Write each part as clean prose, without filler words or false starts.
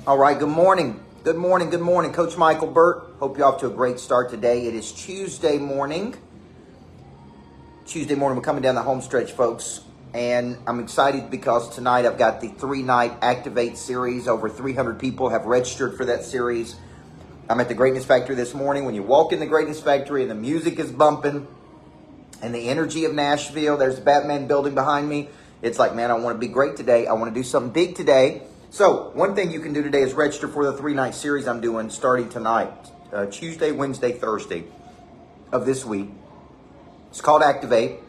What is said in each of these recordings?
All right, good morning. Good morning, good morning. Coach Michael Burt. Hope you're off to a great start today. It is Tuesday morning. We're coming down the home stretch, folks. And I'm excited because tonight I've got the 3-night Activate series. Over 300 people have registered for that series. I'm at the Greatness Factory this morning. When you walk in the Greatness Factory and the music is bumping and the energy of Nashville, there's the Batman building behind me. It's like, man, I want to be great today. I want to do something big today. So one thing you can do today is register for the 3-night series I'm doing starting tonight, Tuesday, Wednesday, Thursday of this week. It's called Activate.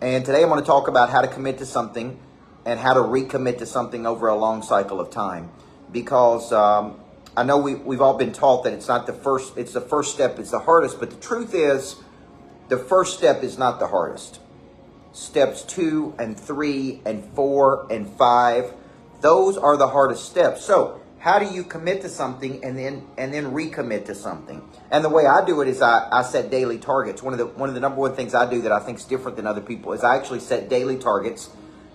And today I'm going to talk about how to commit to something and how to recommit to something over a long cycle of time. Because I know we've all been taught that it's not the first, it's the first step, it's the hardest. But the truth is, the first step is not the hardest. Steps 2 and 3 and 4 and 5, those are the hardest steps. So how do you commit to something and then recommit to something? And the way I do it is I set daily targets. One of the number one things I do that I think is different than other people is I actually set daily targets,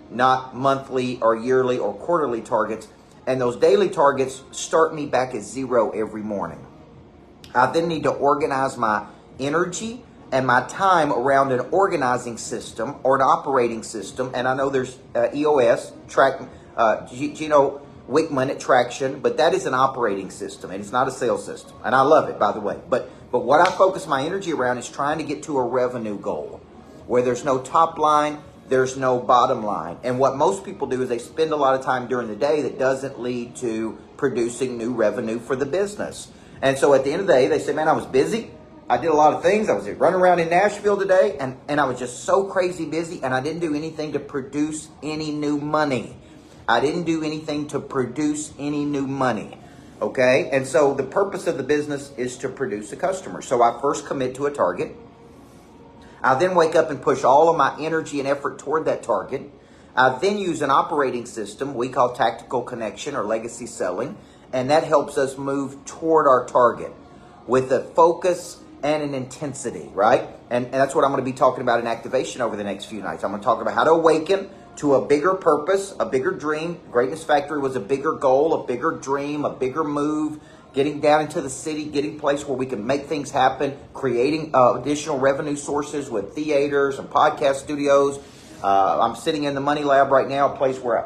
not monthly or yearly or quarterly targets. And those daily targets start me back at 0 every morning. I then need to organize my energy and my time around an organizing system or an operating system. And I know there's EOS, Gino Wickman at Traction, but that is an operating system and it's not a sales system. And I love it, by the way. But what I focus my energy around is trying to get to a revenue goal where there's no top line, there's no bottom line. And what most people do is they spend a lot of time during the day that doesn't lead to producing new revenue for the business. And so at the end of the day, they say, man, I was busy. I did a lot of things. I was running around in Nashville today, and I was just so crazy busy, and I didn't do anything to produce any new money. I didn't do anything to produce any new money, okay? And so the purpose of the business is to produce a customer. So I first commit to a target. I then wake up and push all of my energy and effort toward that target. I then use an operating system we call tactical connection or legacy selling, and that helps us move toward our target with a focus and an intensity, right? And that's what I'm going to be talking about in activation over the next few nights. I'm going to talk about how to awaken to a bigger purpose, a bigger dream. Greatness Factory was a bigger goal, a bigger dream, a bigger move, getting down into the city, getting a place where we can make things happen, creating additional revenue sources with theaters and podcast studios. I'm sitting in the Money Lab right now, a place where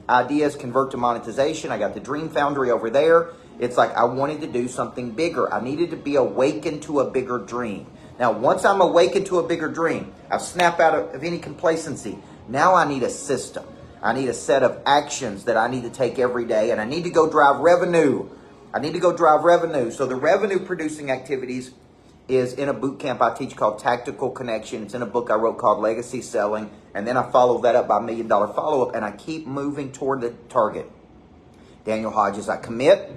ideas convert to monetization. I got the Dream Foundry over there. It's like I wanted to do something bigger. I needed to be awakened to a bigger dream. Now, once I'm awakened to a bigger dream, I snap out of any complacency. Now I need a system. I need a set of actions that I need to take every day, and I need to go drive revenue. So the revenue producing activities is in a boot camp I teach called Tactical Connection. It's in a book I wrote called Legacy Selling. And then I follow that up by $1 Million Follow-Up, and I keep moving toward the target. Daniel Hodges, I commit,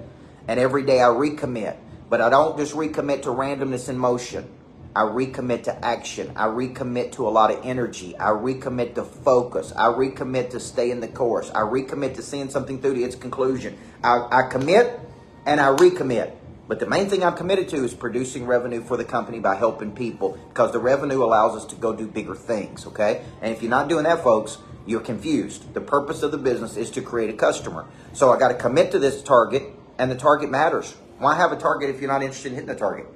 and every day I recommit. But I don't just recommit to randomness in motion. I recommit to action. I recommit to a lot of energy. I recommit to focus. I recommit to stay in the course. I recommit to seeing something through to its conclusion. I commit and I recommit. But the main thing I'm committed to is producing revenue for the company by helping people, because the revenue allows us to go do bigger things, okay? And if you're not doing that, folks, you're confused. The purpose of the business is to create a customer. So I got to commit to this target, and the target matters. Why have a target if you're not interested in hitting the target?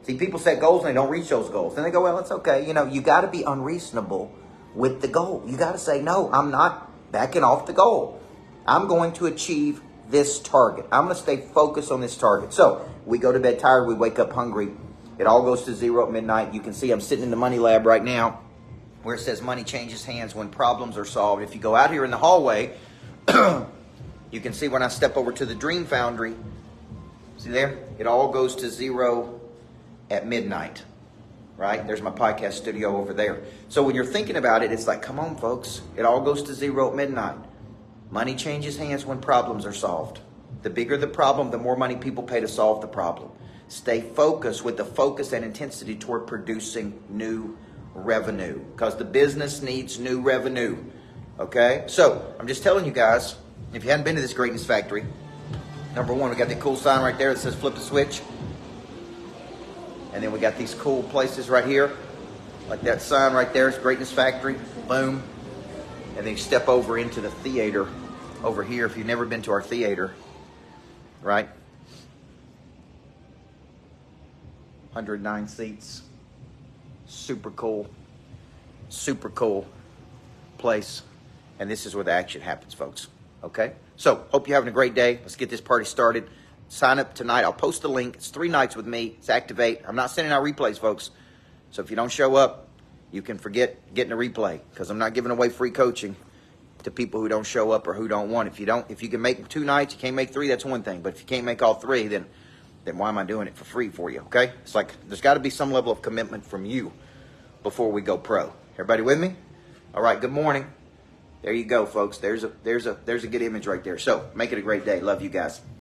See, people set goals and they don't reach those goals. Then they go, well, it's okay. You got to be unreasonable with the goal. You got to say, no, I'm not backing off the goal. I'm going to achieve this target. I'm going to stay focused on this target. So we go to bed tired. We wake up hungry. It all goes to 0 at midnight. You can see I'm sitting in the Money Lab right now where it says money changes hands when problems are solved. If you go out here in the hallway, you can see when I step over to the Dream Foundry, see there? It all goes to 0 at midnight, right? There's my podcast studio over there. So when you're thinking about it, it's like, come on, folks. It all goes to 0 at midnight. Money changes hands when problems are solved. The bigger the problem, the more money people pay to solve the problem. Stay focused with the focus and intensity toward producing new revenue, because the business needs new revenue, okay? So I'm just telling you guys, if you hadn't been to this Greatness Factory, number one, we got the cool sign right there that says flip the switch. And then we got these cool places right here, like that sign right there is Greatness Factory, boom. And then you step over into the theater over here. If you've never been to our theater, right? 109 seats. Super cool place. And this is where the action happens, folks. Okay? So, hope you're having a great day. Let's get this party started. Sign up tonight. I'll post the link. It's 3 nights with me. It's Activate. I'm not sending out replays, folks. So if you don't show up, you can forget getting a replay, because I'm not giving away free coaching to people who don't show up or who don't want. If you can make 2 nights, you can't make 3, that's one thing. But if you can't make all 3, then why am I doing it for free for you? Okay? It's like there's got to be some level of commitment from you before we go pro. Everybody with me? All right, good morning. There you go, folks. There's a good image right there. So make it a great day. Love you guys.